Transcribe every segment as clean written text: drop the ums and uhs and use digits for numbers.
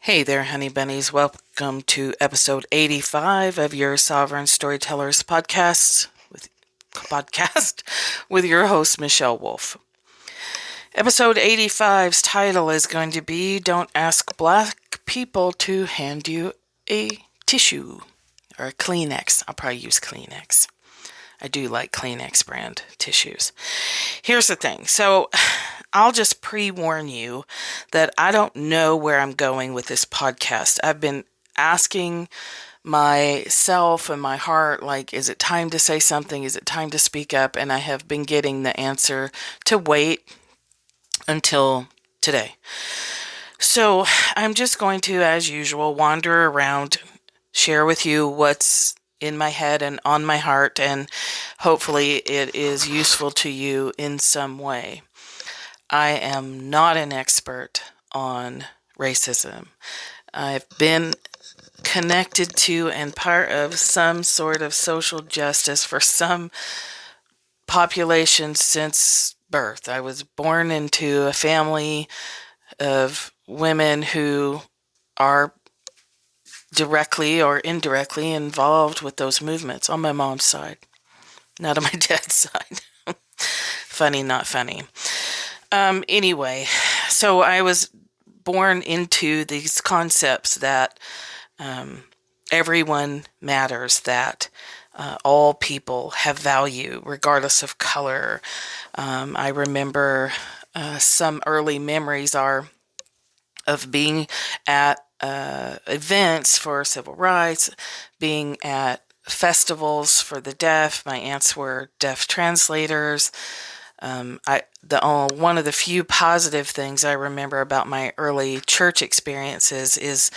Hey there, honey bunnies. Welcome to episode 85 of your Sovereign Storytellers podcast with your host, Michelle Wolf. Episode 85's title is going to be Don't Ask Black People to Hand You a Tissue or a Kleenex. I'll probably use Kleenex. I do like Kleenex brand tissues. Here's the thing. So I'll just pre-warn you that I don't know where I'm going with this podcast. I've been asking myself and my heart, like, is it time to say something? Is it time to speak up? And I have been getting the answer to wait until today. So I'm just going to, as usual, wander around, share with you what's in my head and on my heart, and hopefully it is useful to you in some way. I am not an expert on racism. I've been connected to and part of some sort of social justice for some population since birth. I was born into a family of women who are directly or indirectly involved with those movements on my mom's side, not on my dad's side. Funny, not funny. Anyway, so I was born into these concepts that everyone matters, that all people have value regardless of color. I remember some early memories are of being at events for civil rights, being at festivals for the deaf. My aunts were deaf translators. One of the few positive things I remember about my early church experiences is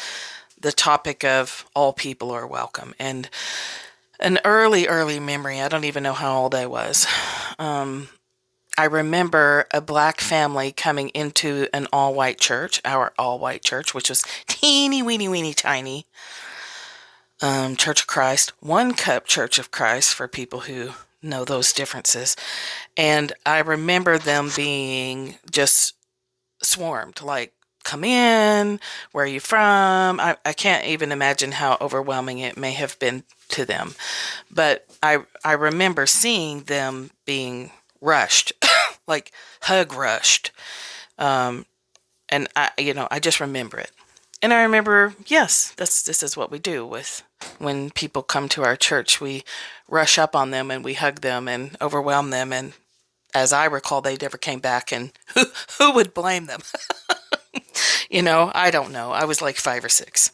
the topic of all people are welcome. And an early memory, I don't even know how old I was. I remember a black family coming into an all-white church, our all-white church, which was teeny, weeny, tiny. Church of Christ, One Cup Church of Christ for people who know those differences. And I remember them being just swarmed, like, come in, where are you from? I can't even imagine how overwhelming it may have been to them. But I remember seeing them being rushed, like hug rushed. And I just remember it. And I remember, yes, this is what we do with when people come to our church. We rush up on them and we hug them and overwhelm them. And as I recall, they never came back. And who would blame them? I don't know. I was like 5 or 6.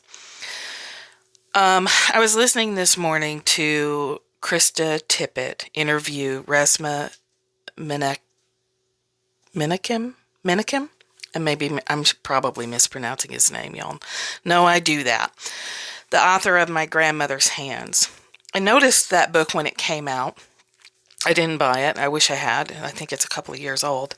I was listening this morning to Krista Tippett interview Resmaa Menakem? And maybe I'm probably mispronouncing his name, y'all. No, I do that. The author of My Grandmother's Hands. I noticed that book when it came out. I didn't buy it. I wish I had. I think it's a couple of years old.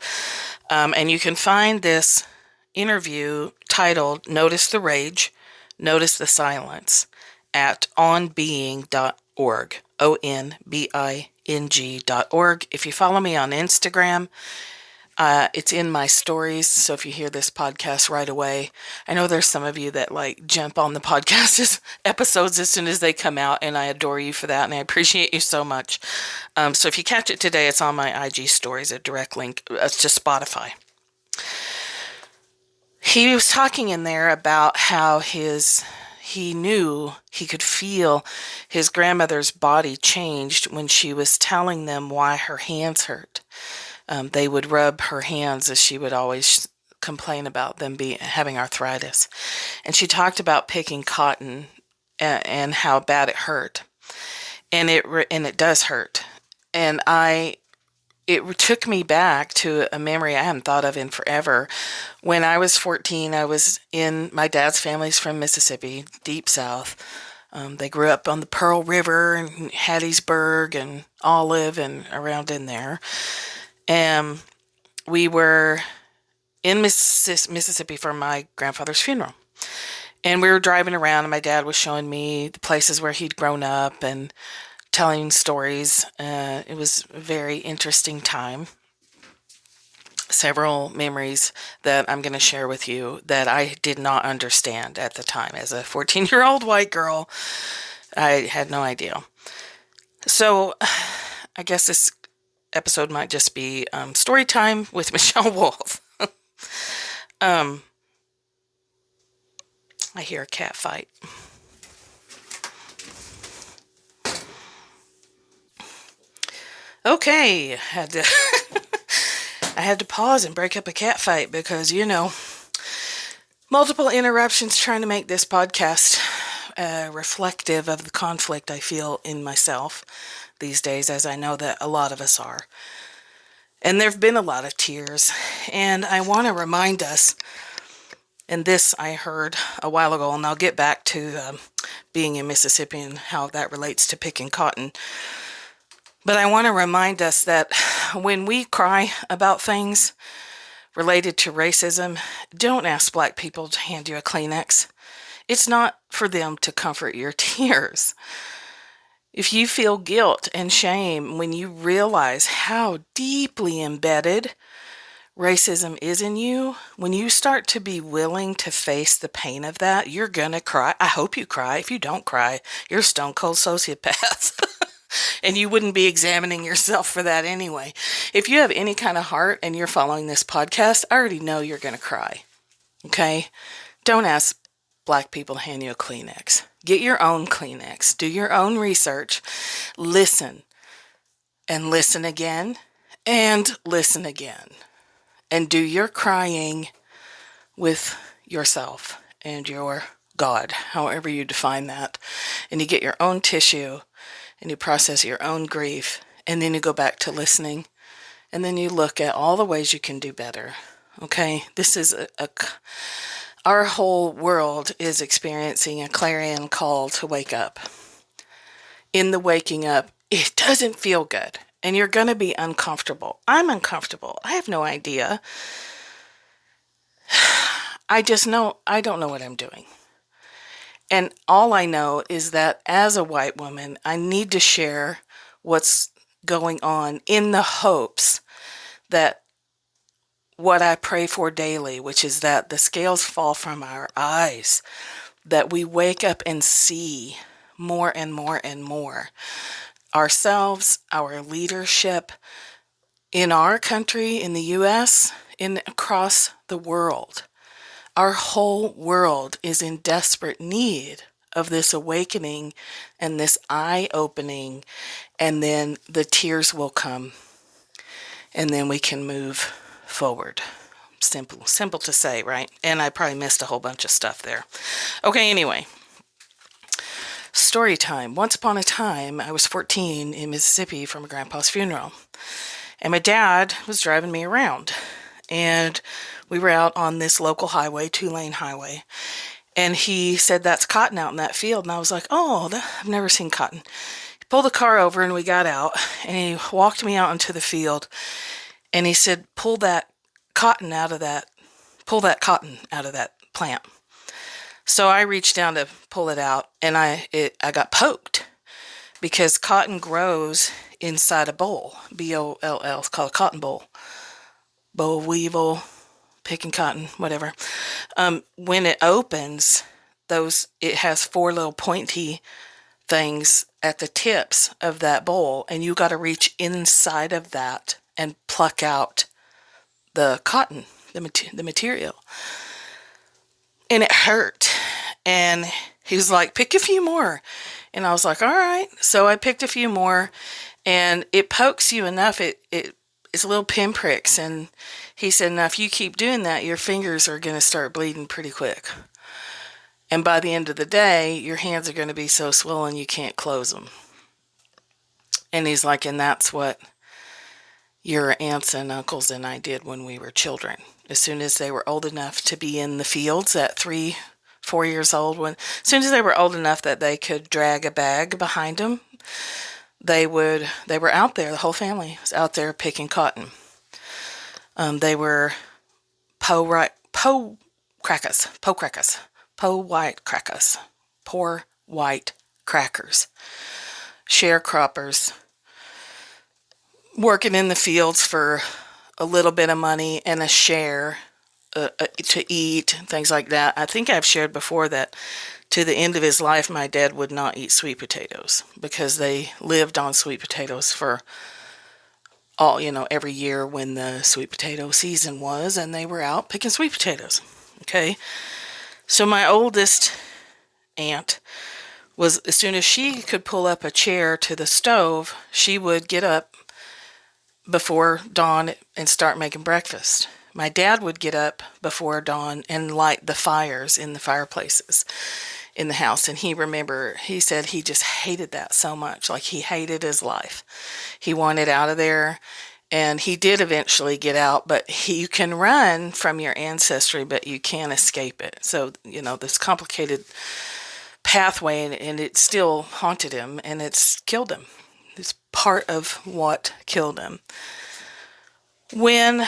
And you can find this interview titled Notice the Rage, Notice the Silence at onbeing.org. onbing.org. If you follow me on Instagram, it's in my stories, so if you hear this podcast right away, I know there's some of you that jump on the podcast episodes as soon as they come out, and I adore you for that, and I appreciate you so much. So if you catch it today, it's on my IG stories, a direct link to Spotify. He was talking in there about how he knew he could feel his grandmother's body changed when she was telling them why her hands hurt. They would rub her hands as she would always complain about them having arthritis. And she talked about picking cotton and how bad it hurt. And it does hurt. And it took me back to a memory I hadn't thought of in forever. When I was 14, I was in my dad's family's from Mississippi, deep south. They grew up on the Pearl River and Hattiesburg and Olive and around in there. And we were in Mississippi for my grandfather's funeral. And we were driving around, and my dad was showing me the places where he'd grown up and telling stories. It was a very interesting time. several memories that I'm going to share with you that I did not understand at the time. As a 14-year-old white girl, I had no idea. So I guess this episode might just be story time with Michelle Wolf. I hear a cat fight. Okay, I had to pause and break up a cat fight because, multiple interruptions trying to make this podcast reflective of the conflict I feel in myself these days, as I know that a lot of us are. And there have been a lot of tears. And I want to remind us, and this I heard a while ago, and I'll get back to being in Mississippi and how that relates to picking cotton. But I want to remind us that when we cry about things related to racism, don't ask Black people to hand you a Kleenex. It's not for them to comfort your tears. If you feel guilt and shame when you realize how deeply embedded racism is in you, when you start to be willing to face the pain of that, you're going to cry. I hope you cry. If you don't cry, you're a stone cold sociopath. And you wouldn't be examining yourself for that anyway. If you have any kind of heart and you're following this podcast, I already know you're going to cry. Okay? Don't ask Black people to hand you a Kleenex. Get your own Kleenex. Do your own research. Listen. And listen again. And listen again. And do your crying with yourself and your God, however you define that. And you get your own tissue. And you process your own grief, and then you go back to listening, and then you look at all the ways you can do better. Okay, this is our whole world is experiencing a clarion call to wake up. In the waking up, it doesn't feel good, and you're going to be uncomfortable. I'm uncomfortable. I have no idea. I just know I don't know what I'm doing. And all I know is that as a white woman, I need to share what's going on in the hopes that what I pray for daily, which is that the scales fall from our eyes, that we wake up and see more and more and more ourselves, our leadership in our country, in the U.S., across the world. Our whole world is in desperate need of this awakening and this eye-opening, and then the tears will come, and then we can move forward. Simple to say, right? And I probably missed a whole bunch of stuff there. Okay, anyway. Story time. Once upon a time, I was 14 in Mississippi for my grandpa's funeral, and my dad was driving me around, and we were out on this local highway, 2-lane highway, and he said, "That's cotton out in that field." And I was like, "Oh, I've never seen cotton." He pulled the car over and we got out, and he walked me out into the field, and he said, pull that cotton out of that plant. So I reached down to pull it out, and I got poked because cotton grows inside a boll, B-O-L-L. It's called a cotton boll. Boll weevil, picking cotton, whatever. When it opens, it has 4 little pointy things at the tips of that bowl, and you got to reach inside of that and pluck out the cotton, the material. And it hurt. And he was like, "Pick a few more." And I was like, "All right." So I picked a few more, and it pokes you enough. It's little pinpricks, and he said, "Now if you keep doing that, your fingers are going to start bleeding pretty quick. And by the end of the day, your hands are going to be so swollen you can't close them." And he's like, "And that's what your aunts and uncles and I did when we were children. As soon as they were old enough to be in the fields at 3-4 years old, as soon as they were old enough that they could drag a bag behind them, they were out there. The whole family was out there picking cotton. They were poor white crackers, sharecroppers, working in the fields for a little bit of money and a share to eat, things like that. I think I've shared before that to the end of his life, my dad would not eat sweet potatoes because they lived on sweet potatoes for every year when the sweet potato season was, and they were out picking sweet potatoes. Okay. So my oldest aunt was, as soon as she could pull up a chair to the stove, she would get up before dawn and start making breakfast. My dad would get up before dawn and light the fires in the fireplaces in the house. And he said he just hated that so much. Like, he hated his life. He wanted out of there. And he did eventually get out, but you can run from your ancestry, but you can't escape it. So, this complicated pathway, and it still haunted him, and it's killed him. It's part of what killed him. When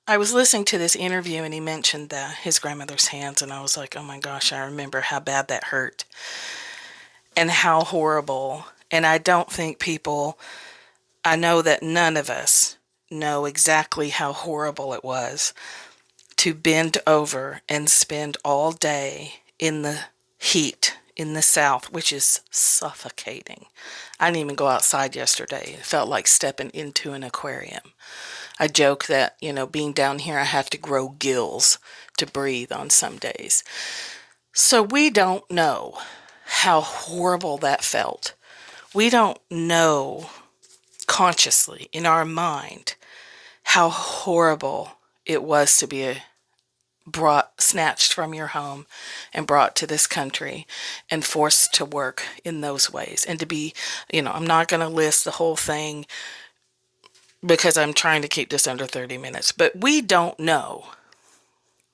I was listening to this interview and he mentioned his grandmother's hands, and I was like, oh my gosh, I remember how bad that hurt and how horrible. And I don't think I know that none of us know exactly how horrible it was to bend over and spend all day in the heat in the South, which is suffocating. I didn't even go outside yesterday. It felt like stepping into an aquarium. I joke that, being down here, I have to grow gills to breathe on some days. So we don't know how horrible that felt. We don't know consciously in our mind how horrible it was to be snatched from your home and brought to this country and forced to work in those ways. And to be, I'm not going to list the whole thing because I'm trying to keep this under 30 minutes, but we don't know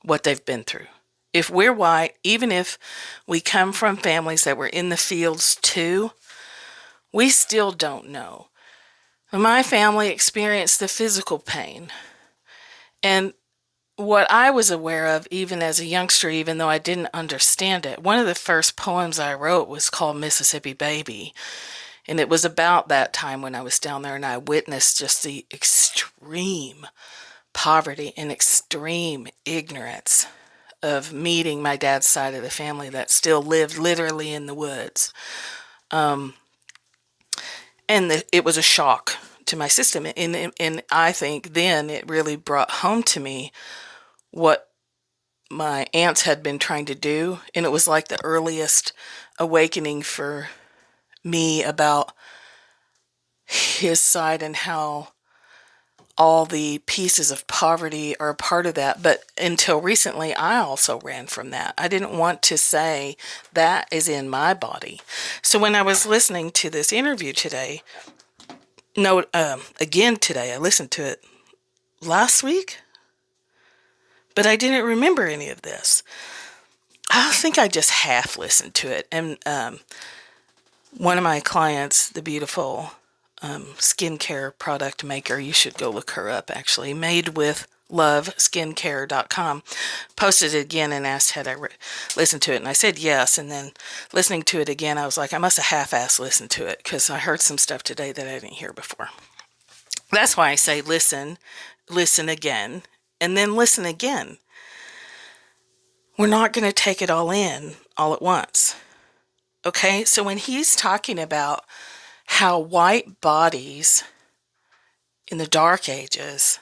what they've been through. If we're white, even if we come from families that were in the fields too, we still don't know. My family experienced the physical pain. And what I was aware of, even as a youngster, even though I didn't understand it, one of the first poems I wrote was called Mississippi Baby. And it was about that time when I was down there and I witnessed just the extreme poverty and extreme ignorance of meeting my dad's side of the family that still lived literally in the woods. It was a shock to my system. And I think then it really brought home to me what my aunts had been trying to do. And it was like the earliest awakening for me about his side and how all the pieces of poverty are a part of that. But until recently, I also ran from that. I didn't want to say that is in my body. So when I was listening to this interview today, again today, I listened to it last week, but I didn't remember any of this. I think I just half listened to it. And one of my clients, the beautiful skincare product maker, you should go look her up actually, Made with Love skincare.com, posted it again and asked had I listened to it, and I said yes. And then listening to it again, I was like, I must have half-assed listened to it because I heard some stuff today that I didn't hear before. That's why I say listen again, and then listen again. We're not going to take it all in all at once. Okay, so when he's talking about how white bodies in the Dark Ages,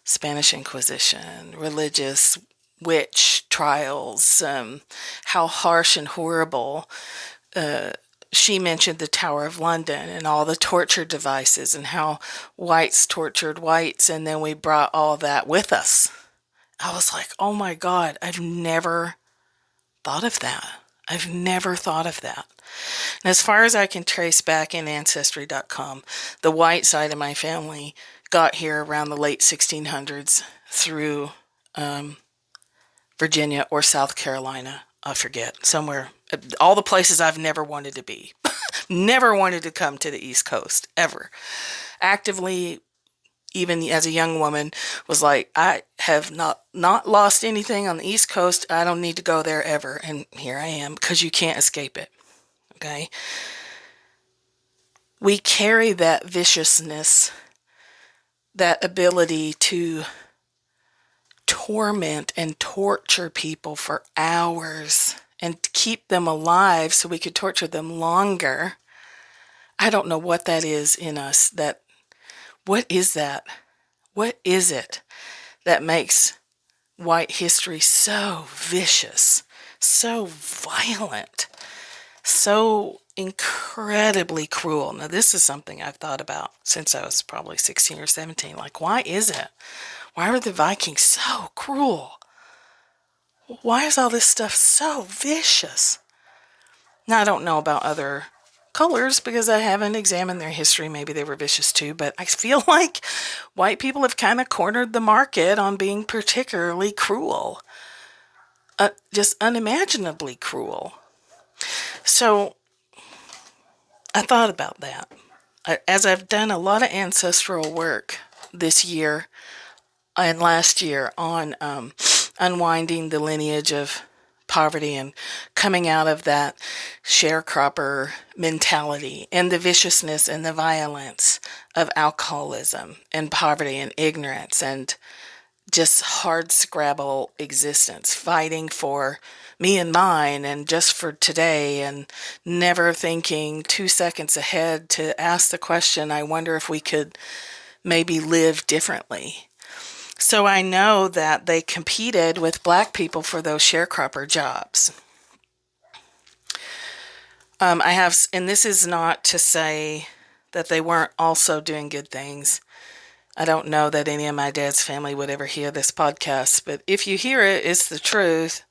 Spanish Inquisition, religious witch trials, how harsh and horrible. She mentioned the Tower of London and all the torture devices and how whites tortured whites, and then we brought all that with us. I was like, oh my God, I've never thought of that. I've never thought of that. And as far as I can trace back in ancestry.com, the white side of my family got here around the late 1600s through Virginia or South Carolina. I forget, somewhere. All the places I've never wanted to be. Never wanted to come to the East Coast, ever. Actively, even as a young woman, was like, I have not lost anything on the East Coast. I don't need to go there ever. And here I am, because you can't escape it. Okay? We carry that viciousness that ability to torment and torture people for hours and keep them alive so we could torture them longer. I don't know what that is in us. What is that? What is it that makes white history so vicious, so violent, so incredibly cruel? Now, this is something I've thought about since I was probably 16 or 17. Like, why is it? Why were the Vikings so cruel? Why is all this stuff so vicious? Now, I don't know about other colors because I haven't examined their history. Maybe they were vicious too, but I feel like white people have kind of cornered the market on being particularly cruel. Just unimaginably cruel. So I thought about that. As I've done a lot of ancestral work this year and last year on unwinding the lineage of poverty and coming out of that sharecropper mentality and the viciousness and the violence of alcoholism and poverty and ignorance and just hard scrabble existence, fighting for me and mine and just for today and never thinking 2 seconds ahead to ask the question, I wonder if we could maybe live differently. So I know that they competed with black people for those sharecropper jobs. And this is not to say that they weren't also doing good things. I don't know that any of my dad's family would ever hear this podcast, but if you hear it, it's the truth.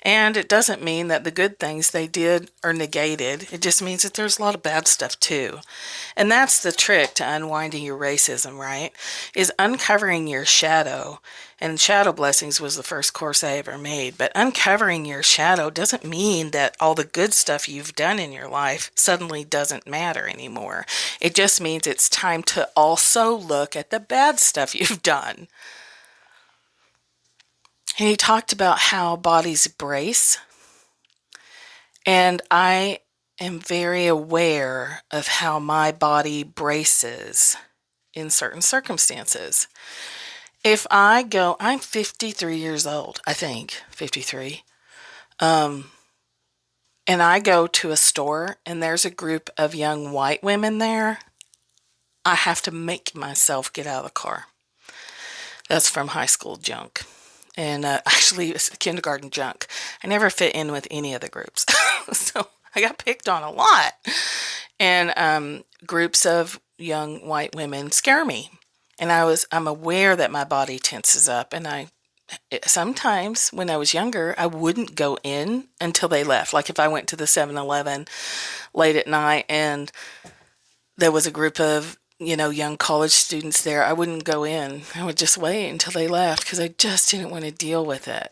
And it doesn't mean that the good things they did are negated. It just means that there's a lot of bad stuff too. And that's the trick to unwinding your racism, right? Is uncovering your shadow. And Shadow Blessings was the first course I ever made. But uncovering your shadow doesn't mean that all the good stuff you've done in your life suddenly doesn't matter anymore. It just means it's time to also look at the bad stuff you've done. And he talked about how bodies brace. And I am very aware of how my body braces in certain circumstances. If I go, I'm 53 years old, I think, 53. And I go to a store and there's a group of young white women there, I have to make myself get out of the car. That's from high school junk. And actually, it's kindergarten junk. I never fit in with any of the groups. So I got picked on a lot. And groups of young white women scare me. And I'm aware that my body tenses up. And sometimes when I was younger, I wouldn't go in until they left. Like if I went to the 7-Eleven late at night and there was a group of young college students there, I wouldn't go in. I would just wait until they left because I just didn't want to deal with it.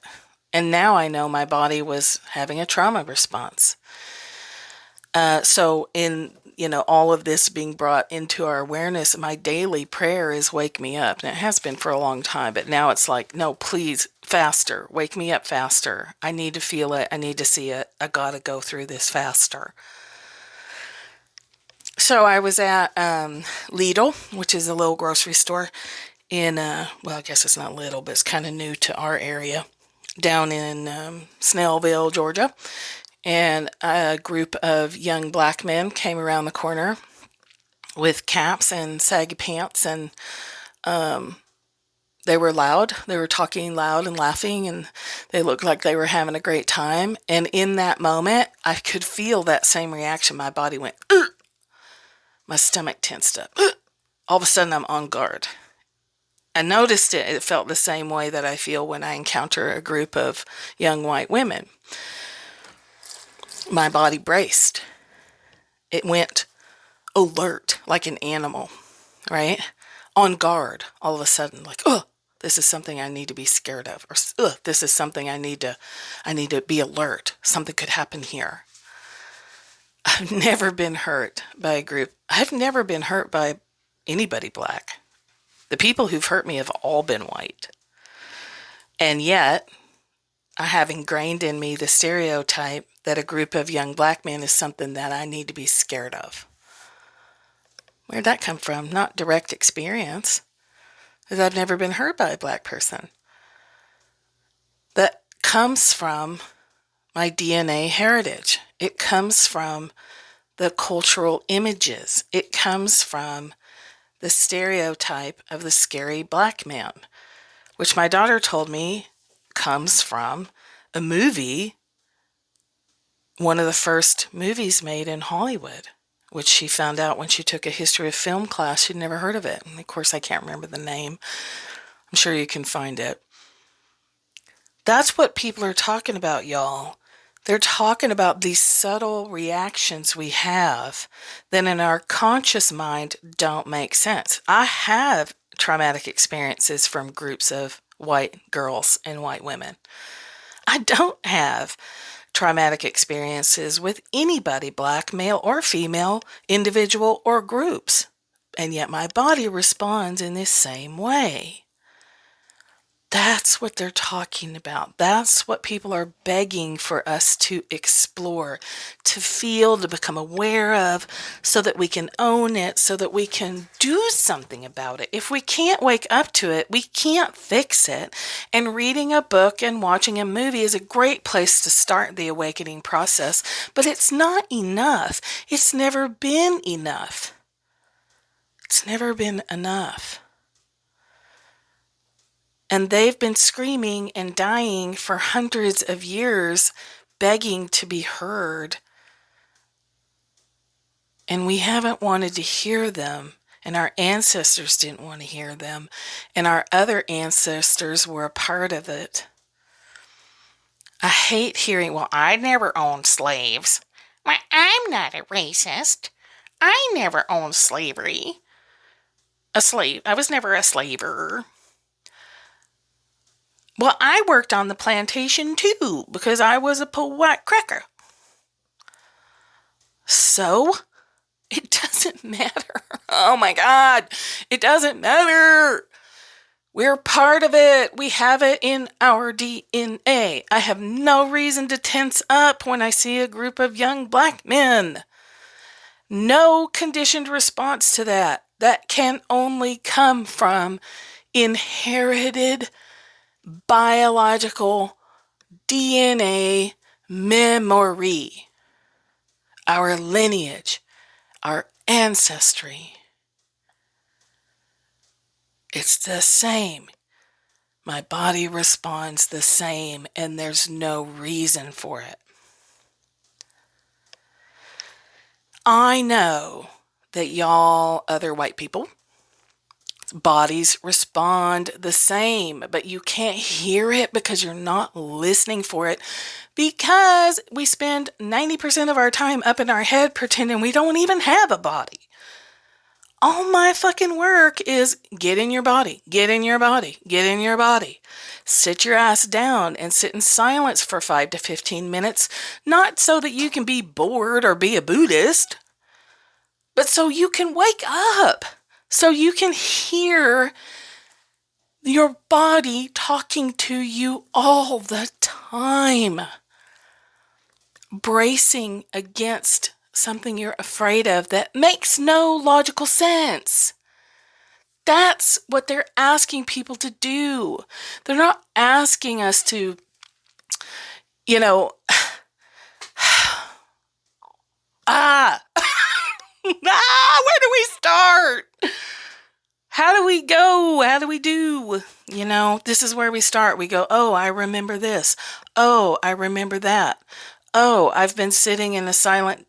And now I know my body was having a trauma response. So in, all of this being brought into our awareness, my daily prayer is wake me up. And it has been for a long time, but now it's like, no, please, faster. Wake me up faster. I need to feel it. I need to see it. I got to go through this faster. So I was at Lidl, which is a little grocery store in, I guess it's not little, but it's kind of new to our area, down in Snellville, Georgia. And a group of young black men came around the corner with caps and saggy pants, and they were loud. They were talking loud and laughing, and they looked like they were having a great time. And in that moment, I could feel that same reaction. My body went, ugh! My stomach tensed up. All of a sudden, I'm on guard. I noticed it. It felt the same way that I feel when I encounter a group of young white women. My body braced. It went alert, like an animal, right? On guard, all of a sudden, like, oh, this is something I need to be scared of. Or, this is something I need to be alert. Something could happen here. I've never been hurt by a group. I've never been hurt by anybody black. The people who've hurt me have all been white. And yet, I have ingrained in me the stereotype that a group of young black men is something that I need to be scared of. Where'd that come from? Not direct experience. because I've never been hurt by a black person. That comes from my DNA heritage. It comes from the cultural images. It comes from the stereotype of the scary black man, which my daughter told me comes from a movie, one of the first movies made in Hollywood, which she found out when she took a history of film class. She'd never heard of it. And of course, I can't remember the name. I'm sure you can find it. That's what people are talking about, y'all. They're talking about these subtle reactions we have that in our conscious mind don't make sense. I have traumatic experiences from groups of white girls and white women. I don't have traumatic experiences with anybody, black, male, or female, individual, or groups. And yet my body responds in this same way. That's what they're talking about. That's what people are begging for us to explore, to feel, to become aware of, so that we can own it, so that we can do something about it. If we can't wake up to it, we can't fix it. And reading a book and watching a movie is a great place to start the awakening process, but it's not enough. It's never been enough. It's never been enough. And they've been screaming and dying for hundreds of years, begging to be heard. And we haven't wanted to hear them. And our ancestors didn't want to hear them. And our other ancestors were a part of it. I hate hearing, well, I never owned slaves. Well, I'm not a racist. I never owned slavery. A slave. I was never a slaver. Well, I worked on the plantation too, because I was a poor white cracker. So, it doesn't matter. Oh my God, it doesn't matter. We're part of it. We have it in our DNA. I have no reason to tense up when I see a group of young black men. No conditioned response to that. That can only come from inherited biological DNA memory, our lineage, our ancestry. It's the same. My body responds the same, and there's no reason for it. I know that y'all, other white people, bodies respond the same, but you can't hear it because you're not listening for it, because we spend 90% of our time up in our head pretending we don't even have a body. All my fucking work is get in your body, get in your body, get in your body. Sit your ass down and sit in silence for 5 to 15 minutes, not so that you can be bored or be a Buddhist, but so you can wake up. So you can hear your body talking to you all the time, bracing against something you're afraid of that makes no logical sense. That's what they're asking people to do. They're not asking us to, where do we start? How do we go? How do we do? This is where we start. We go, oh, I remember this. Oh, I remember that. Oh, I've been sitting in a silent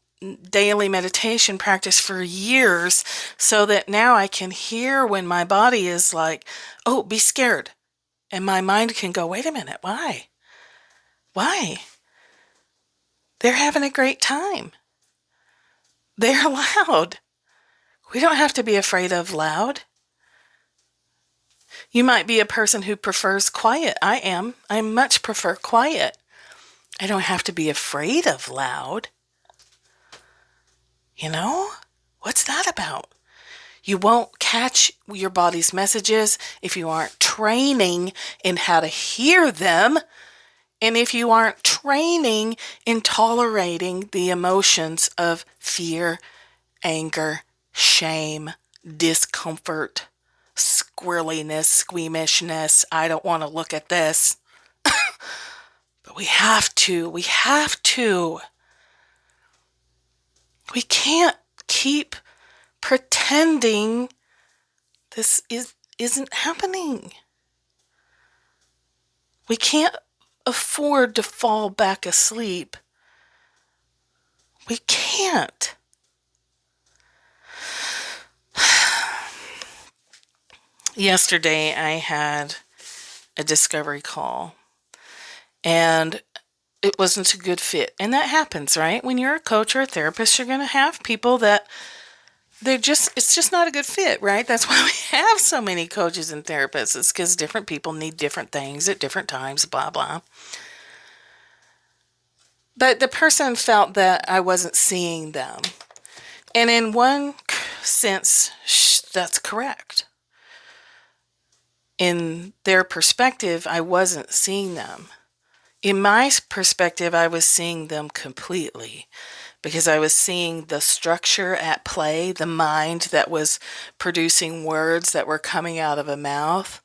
daily meditation practice for years so that now I can hear when my body is like, oh, be scared. And my mind can go, wait a minute, why? Why? They're having a great time. They're loud. We don't have to be afraid of loud. You might be a person who prefers quiet. I am. I much prefer quiet. I don't have to be afraid of loud. What's that about? You won't catch your body's messages if you aren't training in how to hear them, and if you aren't training in tolerating the emotions of fear, anger, shame, discomfort, squirreliness, squeamishness. I don't want to look at this. But we have to. We have to. We can't keep pretending this isn't happening. We can't afford to fall back asleep. We can't. Yesterday, I had a discovery call, and it wasn't a good fit. And that happens, right? When you're a coach or a therapist, you're going to have people that it's just not a good fit, right? That's why we have so many coaches and therapists. It's because different people need different things at different times, blah, blah. But the person felt that I wasn't seeing them. And in one sense, that's correct. In their perspective, I wasn't seeing them. In my perspective, I was seeing them completely, because I was seeing the structure at play, the mind that was producing words that were coming out of a mouth.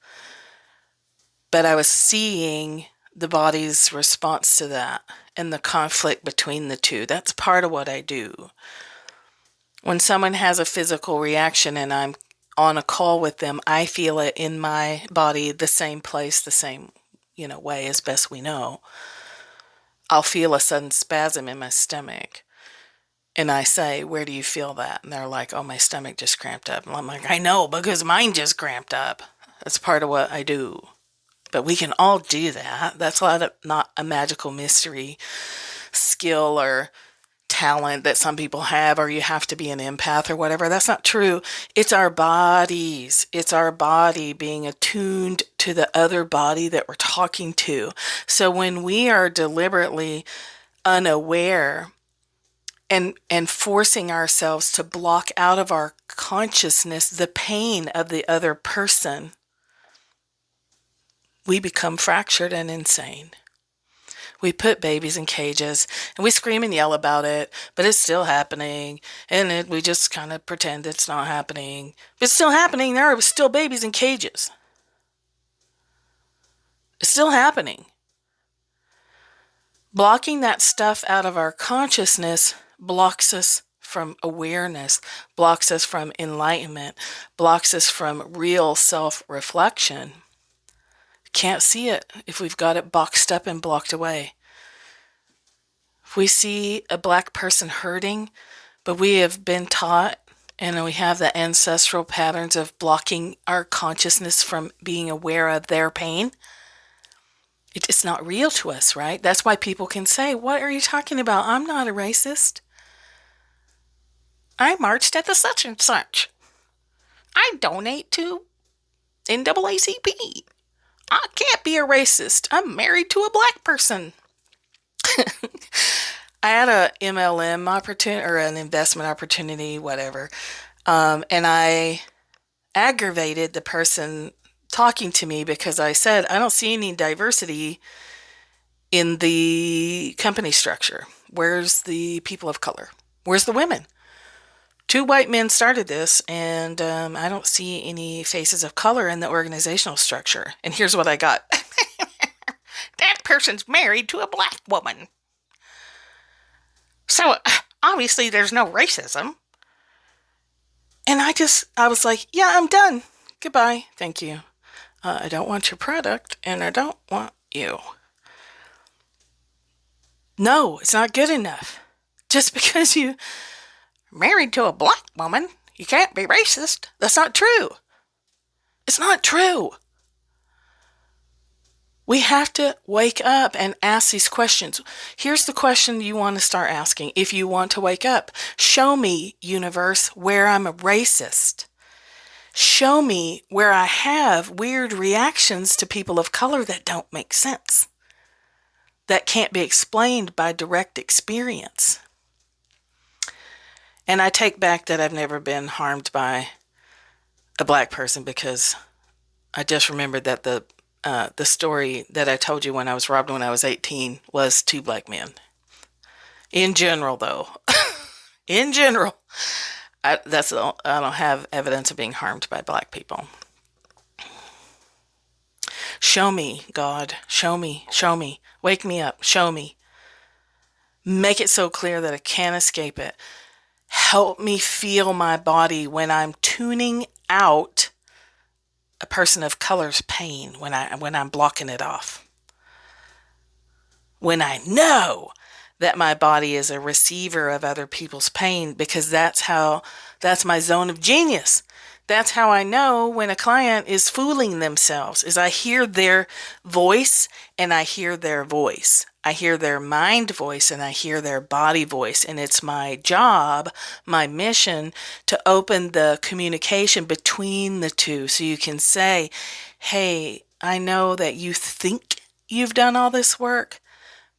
But I was seeing the body's response to that and the conflict between the two. That's part of what I do. When someone has a physical reaction and I'm on a call with them, I feel it in my body, the same place, the same, way as best we know. I'll feel a sudden spasm in my stomach. And I say, where do you feel that? And they're like, oh, my stomach just cramped up. And I'm like, I know, because mine just cramped up. That's part of what I do. But we can all do that. That's not a magical mystery skill or talent that some people have, or you have to be an empath or whatever. That's not true. It's our bodies. It's our body being attuned to the other body that we're talking to. So when we are deliberately unaware and forcing ourselves to block out of our consciousness the pain of the other person, we become fractured and insane. We put babies in cages and we scream and yell about it, but it's still happening. And we just kind of pretend it's not happening. It's still happening. There are still babies in cages. It's still happening. Blocking that stuff out of our consciousness blocks us from awareness, blocks us from enlightenment, blocks us from real self-reflection. Can't see it if we've got it boxed up and blocked away. If we see a black person hurting, but we have been taught and we have the ancestral patterns of blocking our consciousness from being aware of their pain, it's not real to us, right? That's why people can say, what are you talking about? I'm not a racist. I marched at the such and such. I donate to NAACP. I can't be a racist. I'm married to a black person. I had a MLM opportunity or an investment opportunity, whatever. And I aggravated the person talking to me because I said, I don't see any diversity in the company structure. Where's the people of color? Where's the women? 2 white men started this, and I don't see any faces of color in the organizational structure. And here's what I got. That person's married to a black woman. So, obviously, there's no racism. And I was like, yeah, I'm done. Goodbye. Thank you. I don't want your product, and I don't want you. No, it's not good enough. Just because you married to a black woman, you can't be racist. That's not true. It's not true. We have to wake up and ask these questions. Here's the question you want to start asking if you want to wake up. Show me, universe, where I'm a racist. Show me where I have weird reactions to people of color that don't make sense, that can't be explained by direct experience. And I take back that I've never been harmed by a black person, because I just remembered that the story that I told you when I was robbed when I was 18 was 2 black men. In general, though, in general, I don't have evidence of being harmed by black people. Show me, God. Show me. Show me. Wake me up. Show me. Make it so clear that I can't escape it. Help me feel my body when I'm tuning out a person of color's pain, when I'm blocking it off. When I know that my body is a receiver of other people's pain, because that's my zone of genius. That's how I know when a client is fooling themselves, is I hear their voice and I hear their voice. I hear their mind voice and I hear their body voice. And it's my job, my mission, to open the communication between the two. So you can say, hey, I know that you think you've done all this work,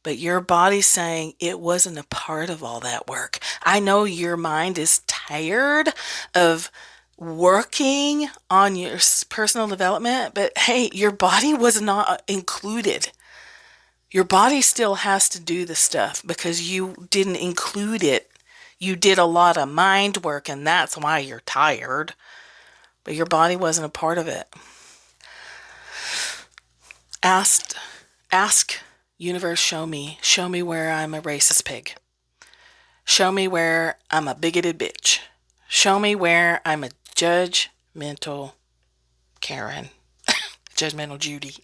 but your body's saying it wasn't a part of all that work. I know your mind is tired of working on your personal development, but hey, your body was not included. Your body still has to do the stuff because you didn't include it. You did a lot of mind work, and that's why you're tired, but your body wasn't a part of it. Ask universe, show me where I'm a racist pig. Show me where I'm a bigoted bitch. Show me where I'm a judgmental Karen. Judgmental Judy.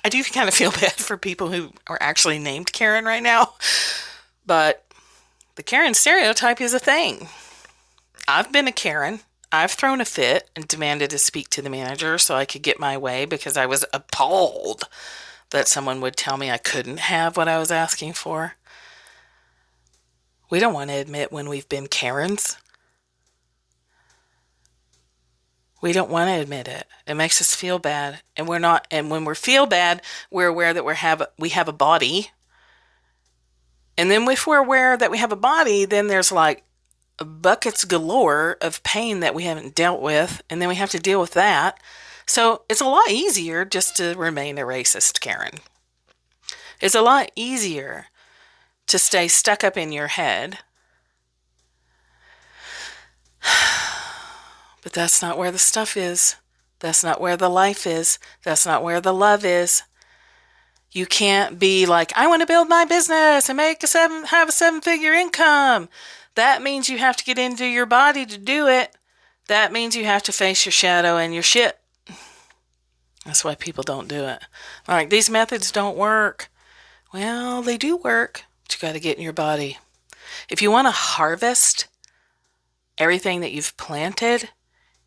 I do kind of feel bad for people who are actually named Karen right now, but the Karen stereotype is a thing. I've been a Karen. I've thrown a fit and demanded to speak to the manager so I could get my way because I was appalled that someone would tell me I couldn't have what I was asking for. We don't want to admit when we've been Karens. We don't want to admit it. It makes us feel bad. And we're not, and when we feel bad, we're aware that we have a body. And then if we're aware that we have a body, then there's like buckets galore of pain that we haven't dealt with. And then we have to deal with that. So it's a lot easier just to remain a racist Karen. It's a lot easier to stay stuck up in your head. But that's not where the stuff is. That's not where the life is. That's not where the love is. You can't be like, I want to build my business and have a 7-figure income. That means you have to get into your body to do it. That means you have to face your shadow and your shit. That's why people don't do it. Like, these methods don't work. Well, they do work, but you got to get in your body. If you want to harvest everything that you've planted,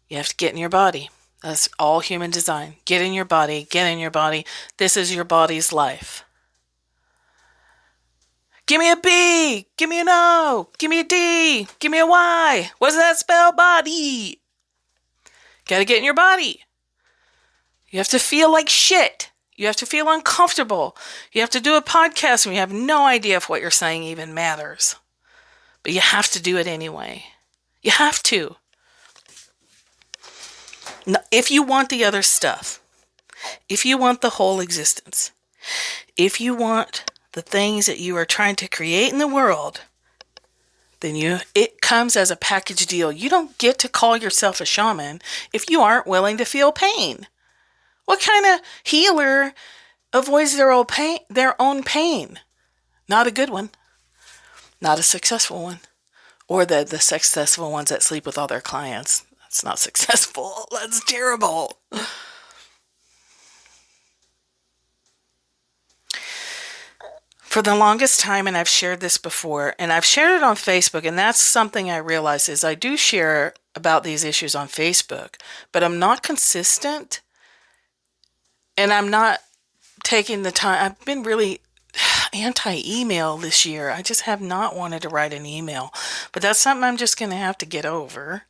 you have to get in your body. That's all human design. Get in your body. Get in your body. This is your body's life. Give me a B. Give me an O. Give me a D. Give me a Y. What does that spell? Body. Got to get in your body. You have to feel like shit. You have to feel uncomfortable. You have to do a podcast and you have no idea if what you're saying even matters. But you have to do it anyway. You have to. If you want the other stuff, if you want the whole existence, if you want the things that you are trying to create in the world, then it comes as a package deal. You don't get to call yourself a shaman if you aren't willing to feel pain. What kind of healer avoids their own pain? Not a good one. Not a successful one. Or the successful ones that sleep with all their clients. That's not successful. That's terrible. For the longest time, and I've shared this before, and I've shared it on Facebook, and that's something I realize is I do share about these issues on Facebook, but I'm not consistent, and I'm not taking the time. I've been really anti-email this year. I just have not wanted to write an email, but that's something I'm just going to have to get over.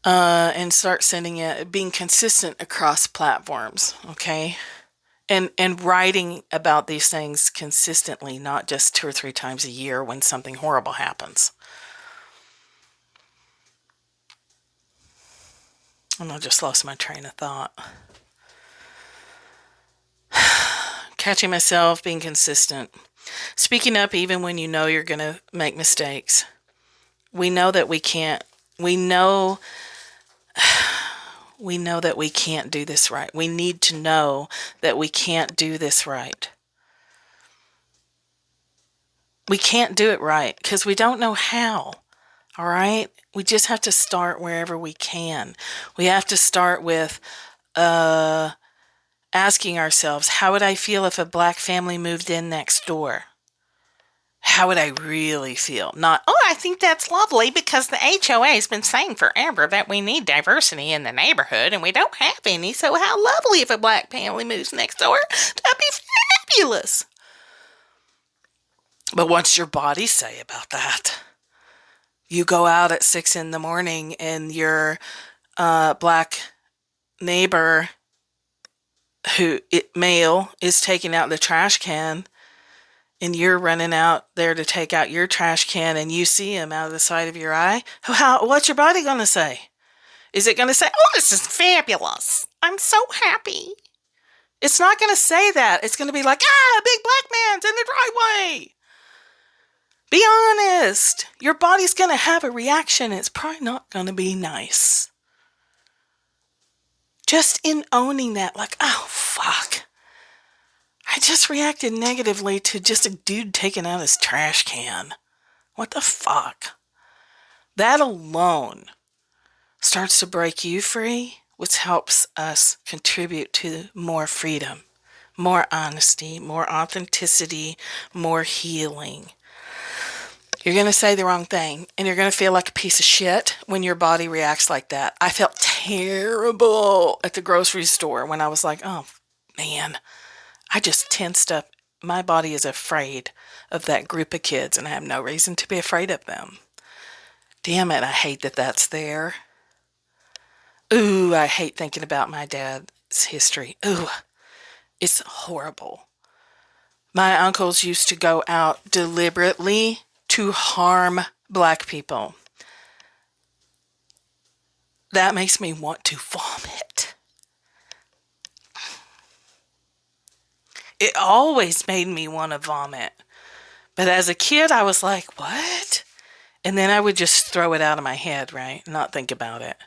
And start sending it, being consistent across platforms, okay? And writing about these things consistently, not just 2 or 3 times a year when something horrible happens. And I just lost my train of thought. Catching myself, being consistent. Speaking up even when you know you're going to make mistakes. We know that we can't. We know we know that we can't do this right. We need to know that we can't do this right. We can't do it right because we don't know how. All right? We just have to start wherever we can. We have to start with asking ourselves, how would I feel if a black family moved in next door? How would I really feel? Not, oh, I think that's lovely because the HOA has been saying forever that we need diversity in the neighborhood and we don't have any, so how lovely if a black family moves next door. That'd be fabulous. But what's your body say about that? You go out at 6 in the morning and your black neighbor male is taking out the trash can, and you're running out there to take out your trash can, and you see him out of the side of your eye. What's your body going to say? Is it going to say, oh, this is fabulous, I'm so happy? It's not going to say that. It's going to be like, a big black man's in the driveway. Be honest. Your body's going to have a reaction. It's probably not going to be nice. Just in owning that, like, oh, fuck. I just reacted negatively to just a dude taking out his trash can. What the fuck? That alone starts to break you free, which helps us contribute to more freedom, more honesty, more authenticity, more healing. You're going to say the wrong thing, and you're going to feel like a piece of shit when your body reacts like that. I felt terrible at the grocery store when I was like, oh, man, I just tensed up. My body is afraid of that group of kids, and I have no reason to be afraid of them. Damn it, I hate that that's there. Ooh, I hate thinking about my dad's history. Ooh, it's horrible. My uncles used to go out deliberately to harm black people. That makes me want to vomit. It always made me want to vomit. But as a kid, I was like, what? And then I would just throw it out of my head, right? Not think about it.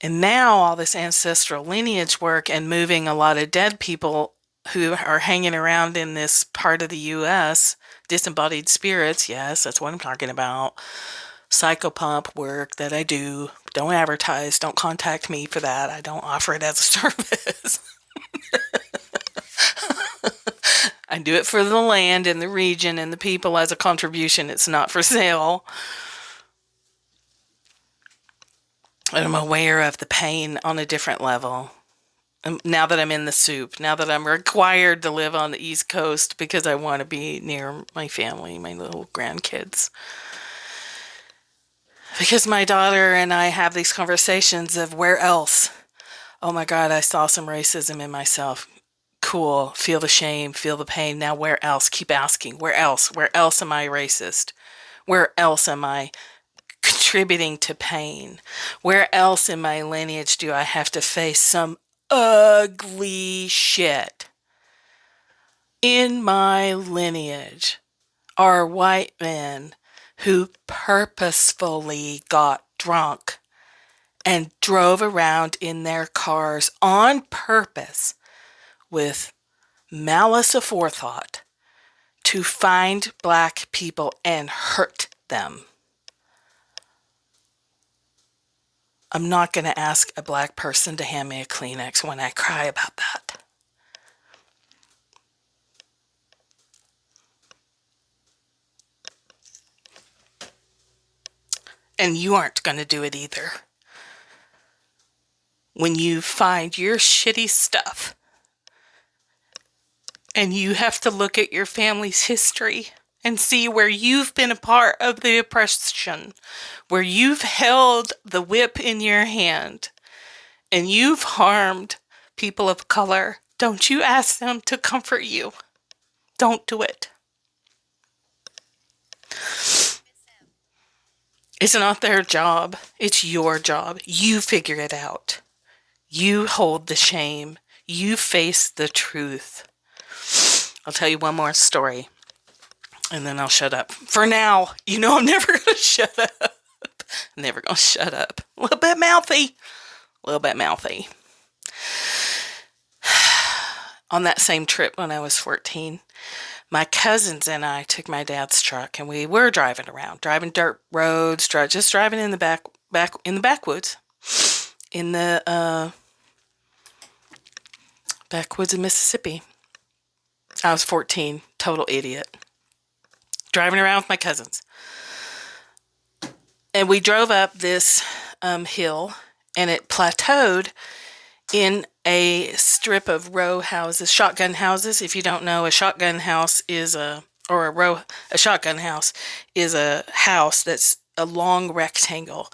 And now all this ancestral lineage work and moving a lot of dead people who are hanging around in this part of the U.S., disembodied spirits, yes, that's what I'm talking about. Psychopomp work that I do. Don't advertise. Don't contact me for that. I don't offer it as a service. I do it for the land and the region and the people as a contribution. It's not for sale. And I'm aware of the pain on a different level. Now that I'm in the soup, now that I'm required to live on the East Coast because I want to be near my family, my little grandkids. Because my daughter and I have these conversations of where else? Oh my God, I saw some racism in myself. Cool. Feel the shame, feel the pain. Now where else? Keep asking. Where else? Where else am I racist? Where else am I contributing to pain? Where else in my lineage do I have to face some ugly shit? In my lineage are white men who purposefully got drunk and drove around in their cars on purpose with malice aforethought to find black people and hurt them. I'm not going to ask a black person to hand me a Kleenex when I cry about that. And you aren't going to do it either. When you find your shitty stuff and you have to look at your family's history and see where you've been a part of the oppression, where you've held the whip in your hand and you've harmed people of color, don't you ask them to comfort you. Don't do it. It's not their job. It's your job. You figure it out. You hold the shame. You face the truth. I'll tell you one more story, and then I'll shut up. For now, I'm never going to shut up. I'm never going to shut up. A little bit mouthy. a little bit mouthy. On that same trip when I was 14, my cousins and I took my dad's truck and we were driving around, driving dirt roads, just driving in the in the backwoods, in the backwoods of Mississippi. I was 14, total idiot, driving around with my cousins. And we drove up this hill, and it plateaued in a strip of row houses, shotgun houses. If you don't know, a shotgun house is a shotgun house is a house that's a long rectangle.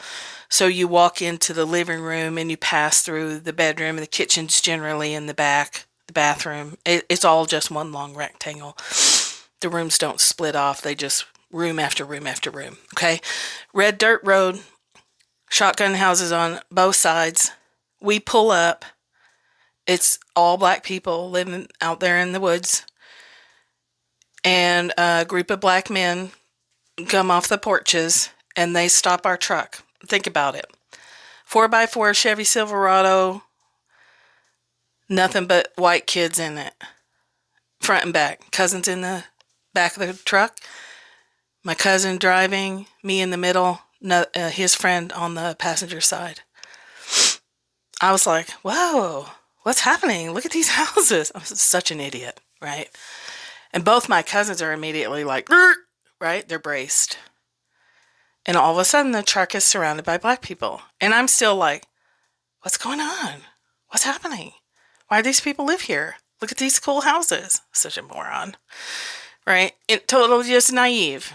So you walk into the living room and you pass through the bedroom, and the kitchen's generally in the back, the bathroom. It's all just one long rectangle. The rooms don't split off. They just room after room after room. Okay. Red dirt road, shotgun houses on both sides. We pull up. It's all black people living out there in the woods. And a group of black men come off the porches and they stop our truck. Think about it. 4x4 Chevy Silverado, nothing but white kids in it. Front and back. Cousins in the back of the truck. My cousin driving, me in the middle, his friend on the passenger side. I was like, whoa, what's happening? Look at these houses. I was such an idiot, right? And both my cousins are immediately like, right? They're braced. And all of a sudden, the truck is surrounded by black people. And I'm still like, what's going on? What's happening? Why do these people live here? Look at these cool houses. Such a moron, right? Totally just naive.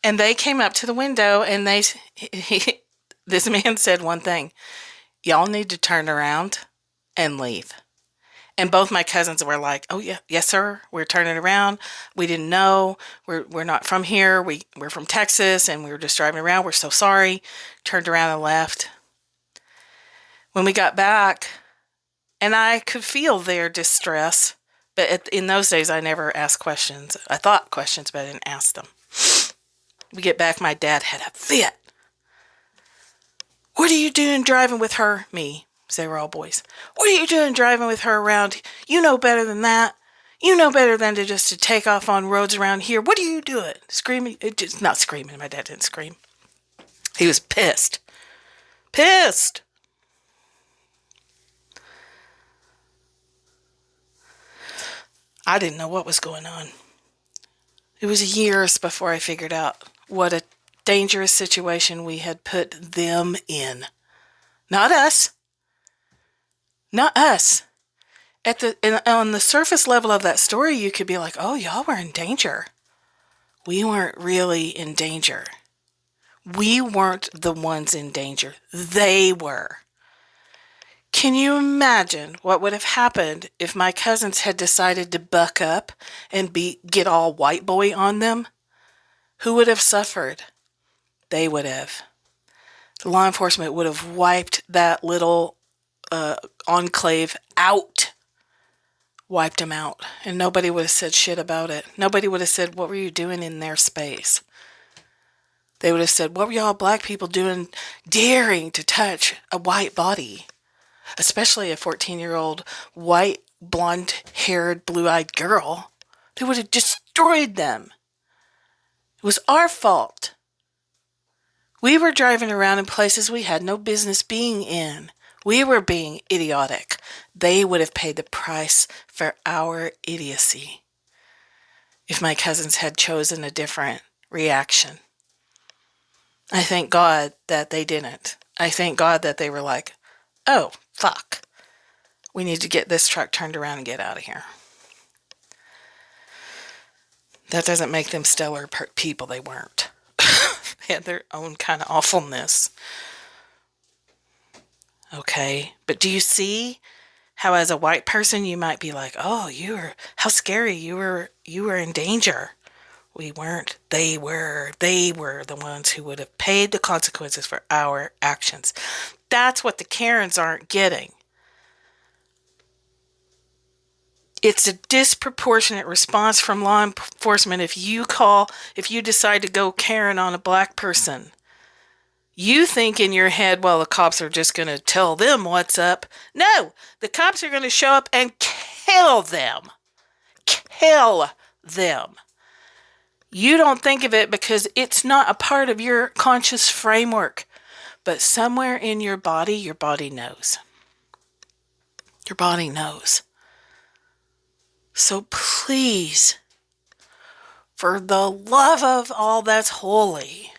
And they came up to the window and this man said one thing, y'all need to turn around and leave. And both my cousins were like, oh yeah, yes sir, we're turning around. We didn't know, we're not from here, we're from Texas and we were just driving around, we're so sorry. Turned around and left. When we got back, and I could feel their distress, but in those days I never asked questions. I thought questions, but I didn't ask them. We get back, my dad had a fit. What are you doing driving with her? Me, because they were all boys. What are you doing driving with her around? You know better than that. You know better than to take off on roads around here. What are you doing? Screaming. Not screaming. My dad didn't scream. He was pissed. Pissed. I didn't know what was going on. It was years before I figured out what a dangerous situation we had put them in. Not us. Not us. On the surface level of that story, you could be like, oh, y'all were in danger. We weren't really in danger. We weren't the ones in danger. They were. Can you imagine what would have happened if my cousins had decided to buck up and get all white boy on them? Who would have suffered? They would have. The law enforcement would have wiped that little enclave out. Wiped them out. And nobody would have said shit about it. Nobody would have said, what were you doing in their space? They would have said, what were y'all black people doing daring to touch a white body? Especially a 14-year-old white, blonde-haired, blue-eyed girl. They would have destroyed them. It was our fault. We were driving around in places we had no business being in. We were being idiotic. They would have paid the price for our idiocy if my cousins had chosen a different reaction. I thank God that they didn't. I thank God that they were like, oh, fuck. We need to get this truck turned around and get out of here. That doesn't make them stellar people. They weren't. They had their own kind of awfulness. Okay, but do you see how as a white person you might be like, oh, how scary, you were in danger. We weren't. They were the ones who would have paid the consequences for our actions. That's what the Karens aren't getting. It's a disproportionate response from law enforcement if you decide to go Karen on a black person. You think in your head, well, the cops are just going to tell them what's up. No, the cops are going to show up and kill them. Kill them. You don't think of it because it's not a part of your conscious framework. But somewhere in your body knows. Your body knows. So please, for the love of all that's holy,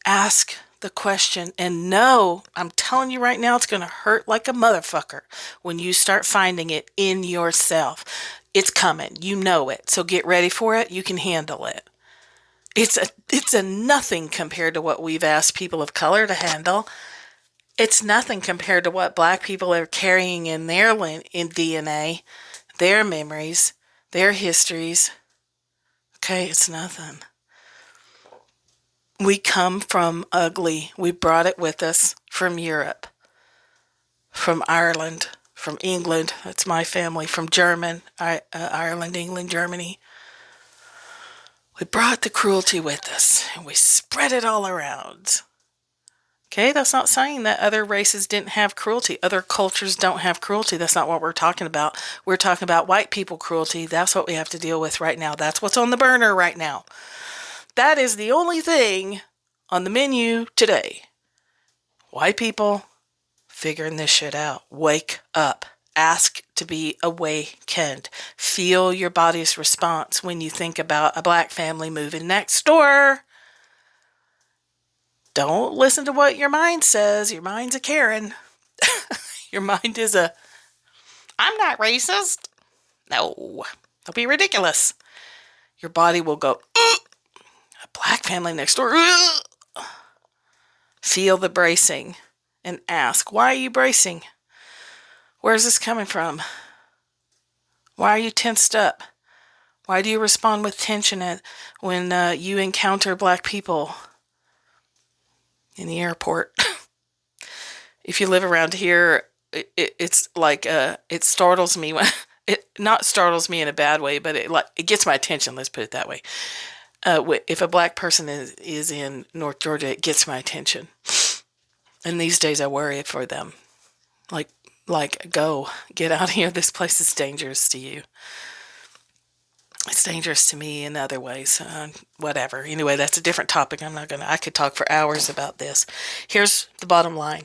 ask the question. And no, I'm telling you right now, it's going to hurt like a motherfucker when you start finding it in yourself. It's coming. You know it. So get ready for it. You can handle it. It's a nothing compared to what we've asked people of color to handle. It's nothing compared to what Black people are carrying in their DNA, their memories, their histories. Okay, it's nothing. We come from ugly. We brought it with us from Europe, from Ireland, from England. That's my family. From Ireland, England, Germany. We brought the cruelty with us, and we spread it all around. Okay, that's not saying that other races didn't have cruelty. Other cultures don't have cruelty. That's not what we're talking about. We're talking about white people cruelty. That's what we have to deal with right now. That's what's on the burner right now. That is the only thing on the menu today. White people figuring this shit out. Wake up. Ask to be awakened. Feel your body's response when you think about a Black family moving next door. Don't listen to what your mind says. Your mind's a Karen. Your mind is I'm not racist. No, don't be ridiculous. Your body will go, a Black family next door. Feel the bracing and ask, why are you bracing? Where's this coming from? Why are you tensed up? Why do you respond with tension when you encounter Black people in the airport? If you live around here, it's like it startles me when it not startles me in a bad way, but it gets my attention. Let's put it that way. If a Black person is in North Georgia, it gets my attention. And these days, I worry for them. Like, go, get out of here. This place is dangerous to you. It's dangerous to me in other ways. Whatever. Anyway, that's a different topic. I could talk for hours about this. Here's the bottom line.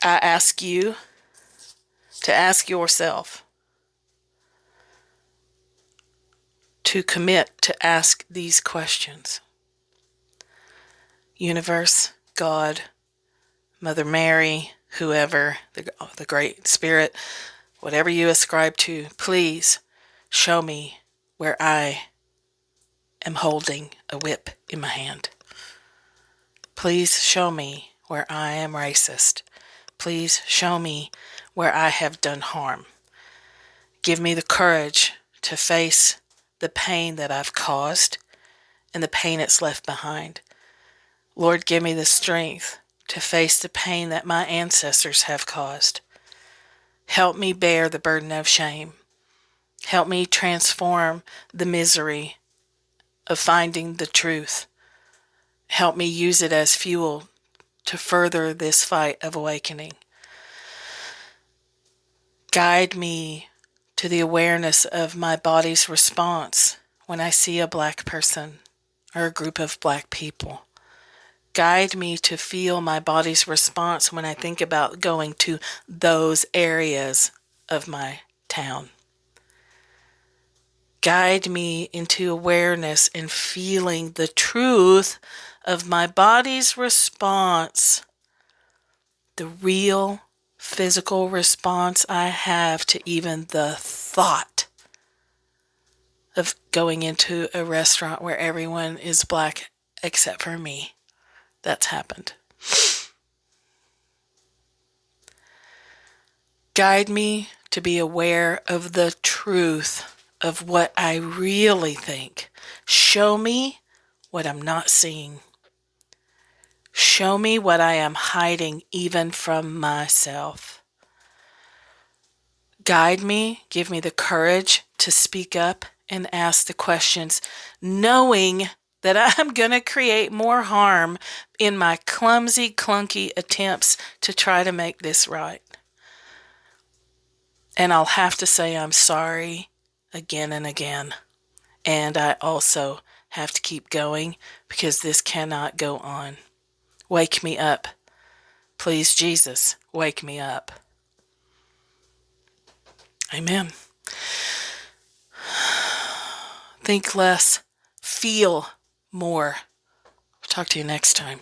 I ask you to ask yourself to commit to ask these questions. Universe, God, Mother Mary, whoever, the Great Spirit, whatever you ascribe to, please show me where I am holding a whip in my hand. Please show me where I am racist. Please show me where I have done harm. Give me the courage to face the pain that I've caused and the pain it's left behind. Lord, give me the strength to face the pain that my ancestors have caused. Help me bear the burden of shame. Help me transform the misery of finding the truth. Help me use it as fuel to further this fight of awakening. Guide me to the awareness of my body's response when I see a Black person or a group of Black people. Guide me to feel my body's response when I think about going to those areas of my town. Guide me into awareness and feeling the truth of my body's response, the real physical response I have to even the thought of going into a restaurant where everyone is Black except for me. That's happened. Guide me to be aware of the truth of what I really think. Show me what I'm not seeing. Show me what I am hiding even from myself. Guide me, give me the courage to speak up and ask the questions, knowing that I'm going to create more harm in my clumsy, clunky attempts to try to make this right. And I'll have to say I'm sorry again and again. And I also have to keep going because this cannot go on. Wake me up. Please, Jesus, wake me up. Amen. Think less, feel more. Talk to you next time.